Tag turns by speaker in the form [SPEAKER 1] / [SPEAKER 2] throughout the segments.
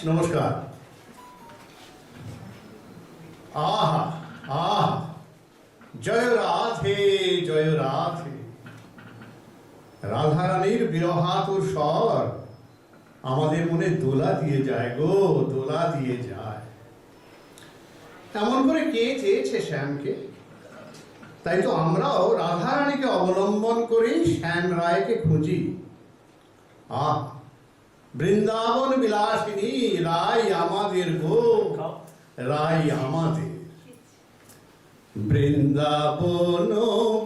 [SPEAKER 1] নমস্কার। আহা আহা, জয় রাধে জয় রাধে। রাধারানীর বিরহাতুর স্বর আমাদের মনে দোলা দিয়ে যায় গো, দোলা দিয়ে যায়। এমন করে কে চেয়েছে শ্যামকে? তাই তো আমরাও রাধারানীকে অবলম্বন করেই শ্যাম রায়কে খুঁজি। আহ, বৃন্দাবন বিলাসিনী রাই আমাদের গো, রাই আমাদের। বৃন্দাবন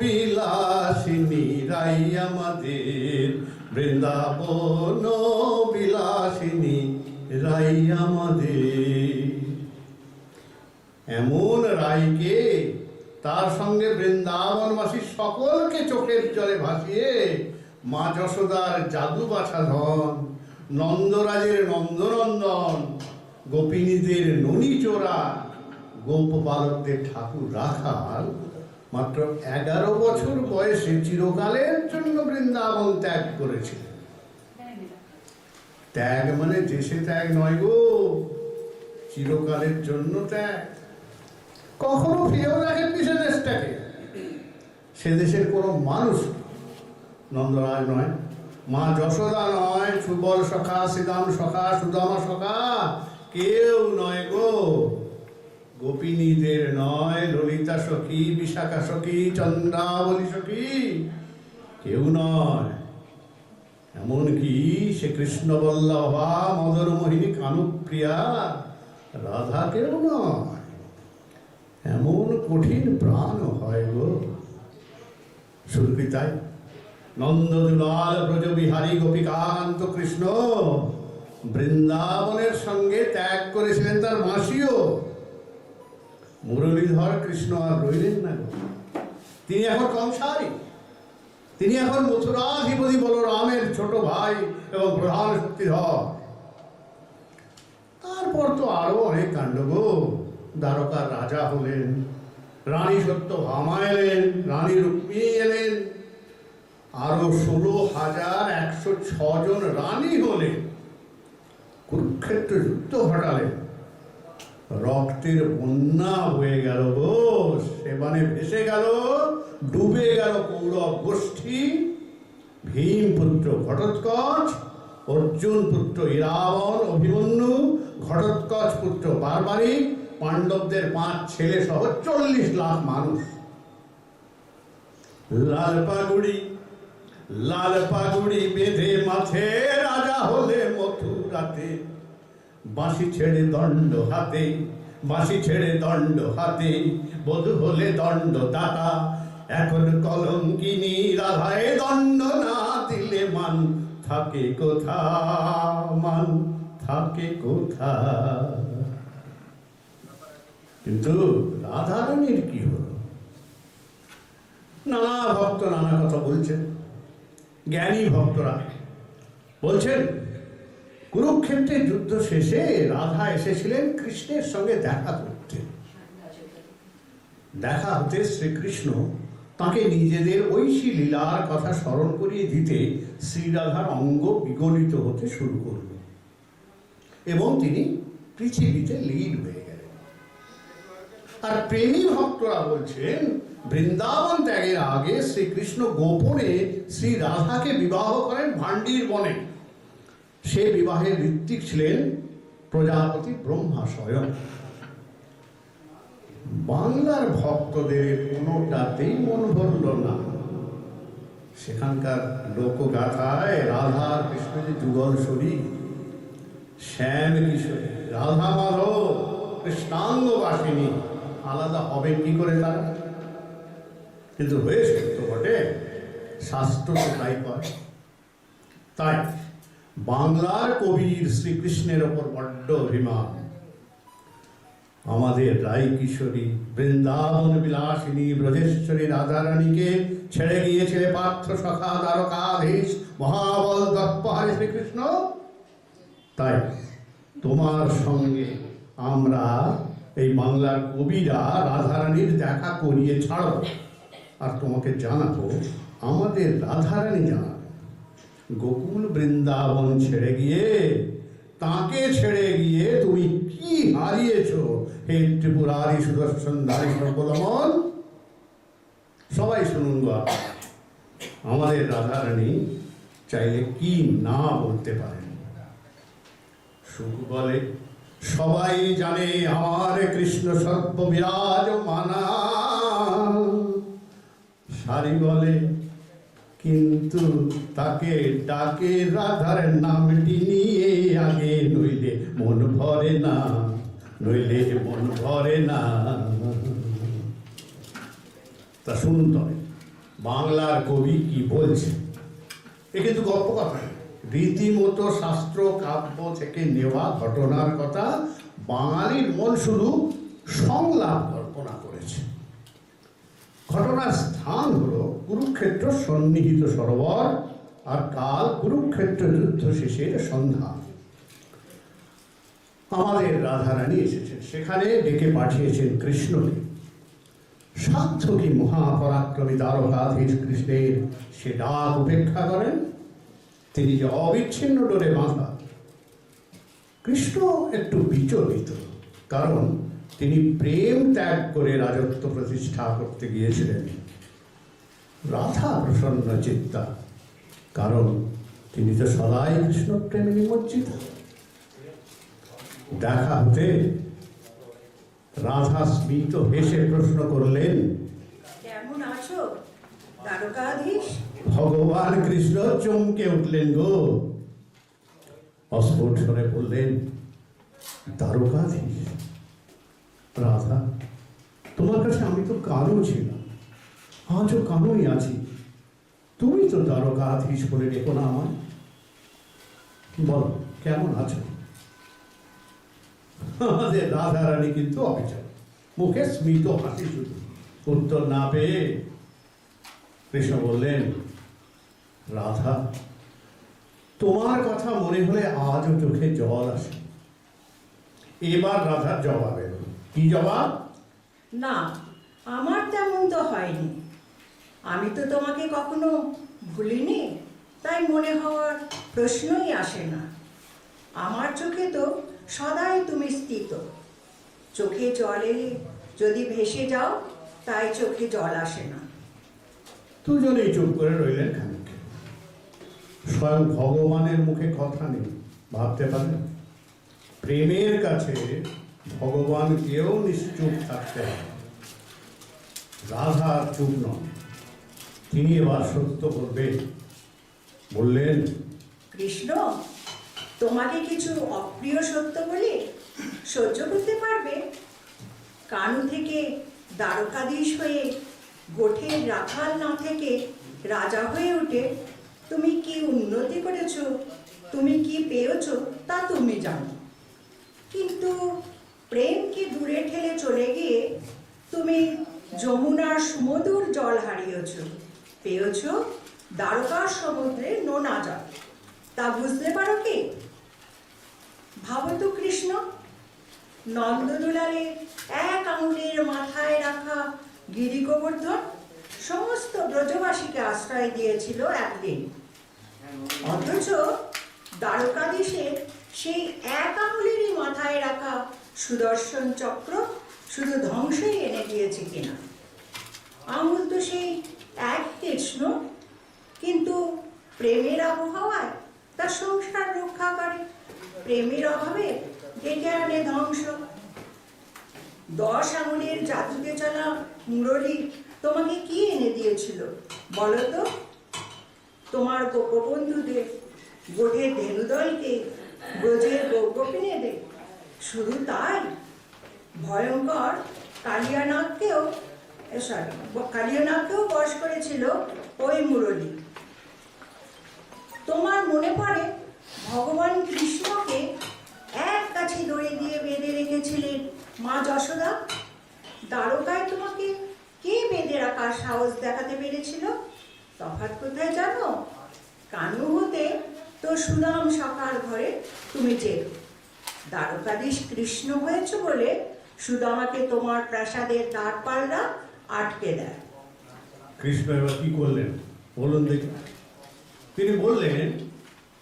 [SPEAKER 1] বিলাসিনী রাই আমাদের, বৃন্দাবন বিলাসিনী রাই আমাদের। এমন রাইকে, তার সঙ্গে বৃন্দাবনবাসী সকলকে চোখের জলে ভাসিয়ে মা যশোদার জাদু বাছা ধন, নন্দরাজের নন্দনন্দন, গোপিনীদের ননীচোরা, গোপবালকদের ঠাকুর রাখাল মাত্র 11 বছর বয়সে চিরকালের জন্য বৃন্দাবন ত্যাগ করেছিল। ত্যাগ মানে দেশে ত্যাগ নয় গো, চিরকালের জন্য ত্যাগ। কখনো ফিরেও দেখেননি সে দেশটাকে। সে দেশের কোনো মানুষ, নন্দরাজ নয়, মা যশোদা নয়, সুবল সখা, শ্রীদাম সখা, সুদামা সখা, কেউ নয় গো। গোপিনীদের নয়, ললিতা সখী, বিশাখা সখী, চন্দ্রাবলী সখী, কেউ নয়। এমনকি সে কৃষ্ণ বল্লভা, মদন মোহিনী, কানুপ্রিয়া, রাধা কেউ নয়। এমন কঠিন প্রাণ হয় গো। শুধু কি তাই? নন্দদুলাল ব্রজবিহারী গোপীকান্ত কৃষ্ণ বৃন্দাবনের সঙ্গে ত্যাগ করেছিলেন তার মাসিও। মুরলীধর কৃষ্ণ আর রইলেন না। তিনি এখন কংসারী, তিনি এখন মথুরাধিপতি বলরামের ছোট ভাই এবং প্রধান শক্তিধর। তারপর তো আরো অনেক কাণ্ড গো। দ্বারকার রাজা হলেন, রানী সত্যভামা এলেন, রানী রুক্মিণী এলেন, আরো 16,106 জন রানী হলেন। কুরুক্ষেত্র যুদ্ধ ঘটালেন, রক্তের বন্যা হয়ে গেল গো। সেবানে ভেসে গেল, ডুবে গেল কৌরব গোষ্ঠী। ভীম পুত্র ঘটোৎকচ, অর্জুন পুত্র ইরাবণ অভিমন্যু, ঘটোৎকচ পুত্র বারবারিক, পাণ্ডবদের 5 ছেলে সহ 40 লাখ মানুষ। লাল পাগুড়ি বেঁধে মাথে রাজা হলে মথুরাতে, বাঁশি ছেড়ে দণ্ড হাতে, বাঁশি ছেড়ে দণ্ড হাতে, বধূ হলে দণ্ড দাতা। এখন কলঙ্কিনী রাধায় দণ্ড না দিলে মান থাকে কোথা, মান থাকে কোথা। কিন্তু রাধারানীর কি হলো? নানা ভক্ত নানা কথা বলছেন। জ্ঞানী ভক্তরা বলছেন, কুরুক্ষেত্রের যুদ্ধ শেষে রাধা এসেছিলেন কৃষ্ণের সঙ্গে দেখা করতে। দেখা হতে শ্রীকৃষ্ণ তাকে নিজেদের ঐশী লীলার কথা স্মরণ করিয়ে দিতে শ্রীরাধার অঙ্গ বিগলিত হতে শুরু করল এবং তিনি পৃথিবীতে লীন হয়ে গেলেন। আর প্রেমী ভক্তরা বলছেন, বৃন্দাবন ত্যাগের আগে শ্রীকৃষ্ণ গোপনে শ্রী রাধাকে বিবাহ করেন ভান্ডির বনে। সে বিবাহের ঋত্বিক ছিলেন প্রজাপতি ব্রহ্মা স্বয়ং। বাংলার ভক্তদের কোনোটাতেই মন ভরল না। সেখানকার লোকগাথায় রাধা কৃষ্ণের যুগল শরীর, শ্যাম কিশোরী, রাধা মাধব, কৃষ্ণাঙ্গবাসিনী আলাদা হবে কি করে তারা? কিন্তু হয়েছে তো বটে, শাস্ত্র তো তাই করে। তাই বাংলার কবির শ্রীকৃষ্ণের ওপর বড্ড অভিমান। আমাদের রাই কিশোরী, বৃন্দাবন বিলাসিনী, ব্রজেশ্বরী রাধারানীকে ছেড়ে গিয়েছিলে পার্থ সখা, দ্বারকাধীশ, মহাবল দর্পহারী শ্রীকৃষ্ণ। তাই তোমার সঙ্গে আমরা এই বাংলার কবিরা রাধারানীর দেখা করিয়ে ছাড়ব। আর তোমাকে জানাবো, আমাদের রাধারানী জানাবো, গোকুল বৃন্দাবন ছেড়ে গিয়ে তাকে ছেড়ে গিয়ে তুমি কি হারিয়েছ হে ত্রিপুরারি সুদর্শনধারী সর্বদমন? সবাই শুনুন গো, আমাদের রাধারানী চাইলে কি না বলতে পারেন। শুক বলে, সবাই জানে আমার কৃষ্ণ সর্ব বিরাজ মানা। সারি বলে, কিন্তু তাকে ডাকে রাধার নামটি নিয়ে আগে, নইলে মন ভরে না, নইলে মন ভরে না। তা শুনুন তবে বাংলার কবি কি বলছে। এ কিন্তু গল্প কথা, রীতিমতো শাস্ত্র কাব্য থেকে নেওয়া ঘটনার কথা বাঙালির মন শুধু সংলাপ কল্পনা করেছে। ঘটনার স্থান হল কুরুক্ষেত্র সন্নিহিত সরোবর, আর কাল কুরুক্ষেত্র যুদ্ধ শেষের সন্ধ্যা। আমাদের রাধারানী এসেছেন, সেখানে ডেকে পাঠিয়েছেন কৃষ্ণকে। সার্থকী মহাপরাক্রমী দ্বারকাধীশ কৃষ্ণের সে ডাক উপেক্ষা করেন। তিনি যে অবিচ্ছিন্ন ডোরে বাঁধা। কৃষ্ণ একটু বিচলিত, কারণ তিনি প্রেম ত্যাগ করে রাজত্ব প্রতিষ্ঠা করতে গিয়েছিলেন। রাধা প্রসন্ন চিত্তা, কারণ তিনি তো সদাই কৃষ্ণ প্রেমে নিমজ্জিত। দেখা হতে রাধা স্মিত হেসে প্রশ্ন করলেন,
[SPEAKER 2] কেমন আছো দ্বারকাধীশ?
[SPEAKER 1] ভগবান কৃষ্ণ চমকে উঠলেন গো, অস্ফুট স্বরে বললেন, দ্বারকাধীশ? রাধা, তোমার কাছে আমি তো কারো ছিলাম, আজও কারোই আছি। তুমি তো দ্বারকাধীশ বলে ডেকো না আমার। বলো কেমন আছো? আমাদের রাধারানী কিন্তু অবিচল, মুখে স্মিত হাসি শুধু। উত্তর না পেয়ে কৃষ্ণ বললেন, রাধা, তোমার কথা মনে হলে আজও চোখে জল আসে। এবার রাধার জবাব এলো। কি জবাব?
[SPEAKER 2] না, আমার তেমন তো হয়নি। আমি তো তোমাকে কখনো ভুলিনি, তাই মনে হওয়ার প্রশ্নই আসে না। আমার চোখে তো সদাই তুমি স্থিত। চোখে জল এলে যদি ভেসে যাও, তাই চোখে জল আসে না।
[SPEAKER 1] দুজনেই চুপ করে রইলেন খানিক। স্বয়ং ভগবানের মুখে কথা নেই, ভাবতে পারেন? প্রেমের কাছে ভগবানকেও নিশ্চুপ থাকতে হয়। রাধা চুপ নন, তিনি এবার সত্য বলবেন। বললেন,
[SPEAKER 2] কৃষ্ণ, তোমাকে কিছু অপ্রিয় সত্য বলে সহ্য করতে পারবে? কানু থেকে দ্বারকাধীশ হয়ে গোঠের রাখাল না থেকে রাজা হয়ে উঠে তুমি কি উন্নতি করেছ, তুমি কি পেয়েছ তা তুমি জানো। কিন্তু প্রেমকে দূরে ঠেলে চলে গিয়ে তুমি যমুনার সুমধুর জল হারিয়েছ, পেয়েছ দ্বারকার সমুদ্রে নোনা জল। তা বুঝতে পারো কি? ভাবো তো কৃষ্ণ, নন্দদুলারে এক আঙুলের মাথায় রাখা গিরি গোবর্ধন সমস্ত ব্রজবাসীকে আশ্রয় দিয়েছিল একদিন, অথচ দ্বারকাধীশের সেই এক আঙুলেরই মাথায় রাখা সুদর্শন চক্র শুধু ধ্বংসই এনে দিয়েছে কিনা। আঙুল তো সেই এক কৃষ্ণ, কিন্তু প্রেমের আবহাওয়ায় তার সংসার রক্ষা করে, প্রেমের অভাবে ডেকে আনে ধ্বংস। 10 আঙুলের জাদুতে চলা মুরলী তোমাকে কি এনে দিয়েছিল বলো তো? তোমার গোপবন্ধুদের, গোঠের ধেনুদলকে, ব্রজের গোপিনীদের। শুধু তাই, ভয়ঙ্কর কালিয়ানাগকেও বশ করেছিল ওই মুরলী। তোমার মনে পড়ে ভগবান কৃষ্ণকে এক কাছে দড়ি দিয়ে বেঁধে রেখেছিলেন মা যশোদা? দ্বারকায় তোমাকে কে বেঁধে রাখার সাহস দেখাতে পেরেছিল? তফাৎ কোথায় জানো? কানু হতে তো সুদাম সখার ঘরে তুমি যেত। দ্বারকাধীশ কৃষ্ণ হয়েছ বলে সুদামাকে তোমার প্রাসাদের দ্বারপালরা আটকে দেয়।
[SPEAKER 1] কৃষ্ণ এবার কি করলেন বলুন দেখি। তিনি বললেন,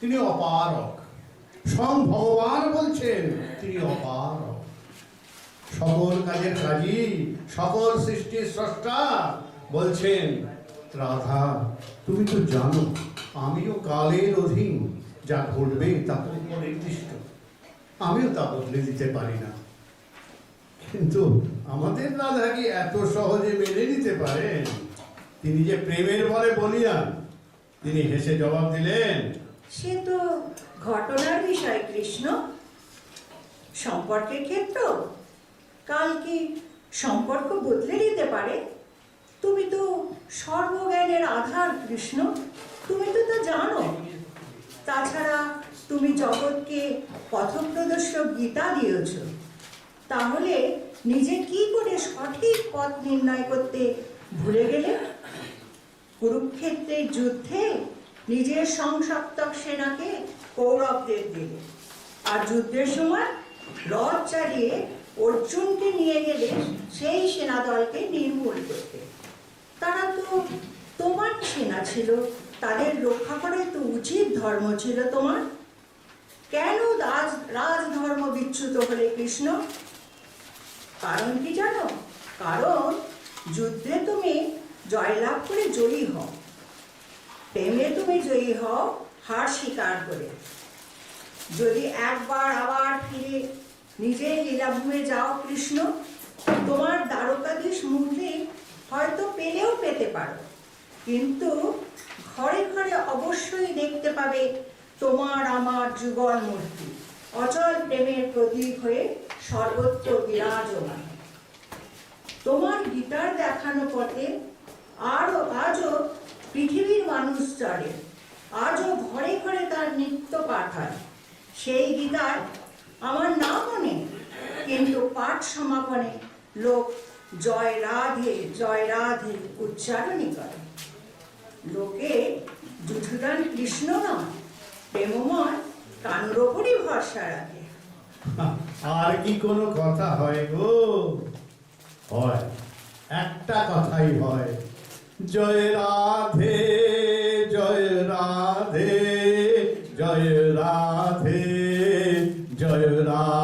[SPEAKER 1] তিনি অপারক, স্বয়ং ভগবান বলছেন তিনি অপার, সকল কাজের কাজী, সকল সৃষ্টির স্রষ্টা বলছেন, রাধা তুমি তো জানো আমিও কালের অধীন, যা ঘটবে তা পূর্ব নির্দিষ্ট, আমিও তা বদলে দিতে পারি না। কিন্তু আমাদের রাধা কি এত সহজে মেনে নিতে পারেন? তিনি যে প্রেমের বলে বলিয়ান। তিনি হেসে জবাব দিলেন,
[SPEAKER 2] সে তো ঘটনার বিষয় কৃষ্ণ, সম্পর্কের ক্ষেত্র। কাল কি সম্পর্ক বদলে দিতে পারে? তুমি তো সর্বজ্ঞানের আধার কৃষ্ণ, তুমি তো তা জানো। তাছাড়া তুমি জগৎকে পথপ্রদর্শক গীতা দিয়েছ, তাহলে নিজে কি করে সঠিক পথ নির্ণয় করতে ভুলে গেলে? কুরুক্ষেত্রের যুদ্ধে নিজের সংসপ্তক সেনাকে কৌরবদের দিলে, আর যুদ্ধের সময় রথ চালিয়ে অর্জুনকে নিয়ে গেলে সেই সেনাদলকে নির্মূল করতে। তারা তো তোমার সেনা ছিল, তাদের রক্ষা করে তো উচিত ধর্ম ছিল তোমার। কেন রাজধর্ম বিচ্যুত হলে কৃষ্ণ? কারণ কি জানো? কারণ যুদ্ধে তুমি জয়লাভ করে জয়ী হও, প্রেমে তুমি জয়ী হও হার স্বীকার করে। যদি একবার আবার ফিরে নিজের লীলাভূমে যাও কৃষ্ণ, তোমার দ্বারকাধীশ মূর্তি হয়তো পেলেও পেতে পারো, কিন্তু ঘরে ঘরে অবশ্যই দেখতে পাবে তোমার আমার যুগল মূর্তি, অচল প্রেমের প্রতীক হয়ে সর্বত্র বিরাজমান। তোমার গীতার দেখানো পথে আজও পৃথিবীর মানুষ চলে, আজও ঘরে ঘরে তার নিত্য পাঠ হয়। সেই গীতার আমার নামও নেই, কিন্তু পাঠ সমাপনে লোক জয় রাধে উচ্চারণই করে। লোকে যুধুদান কৃষ্ণ নয়, প্রেমময় কানুর ওপরই ভরসা রাখে।
[SPEAKER 1] আর কি কোনো কথা হয় গো? হয়, একটা কথাই হয়, জয় রাধে জয় রাধে জয় রাধে জয় রাধে।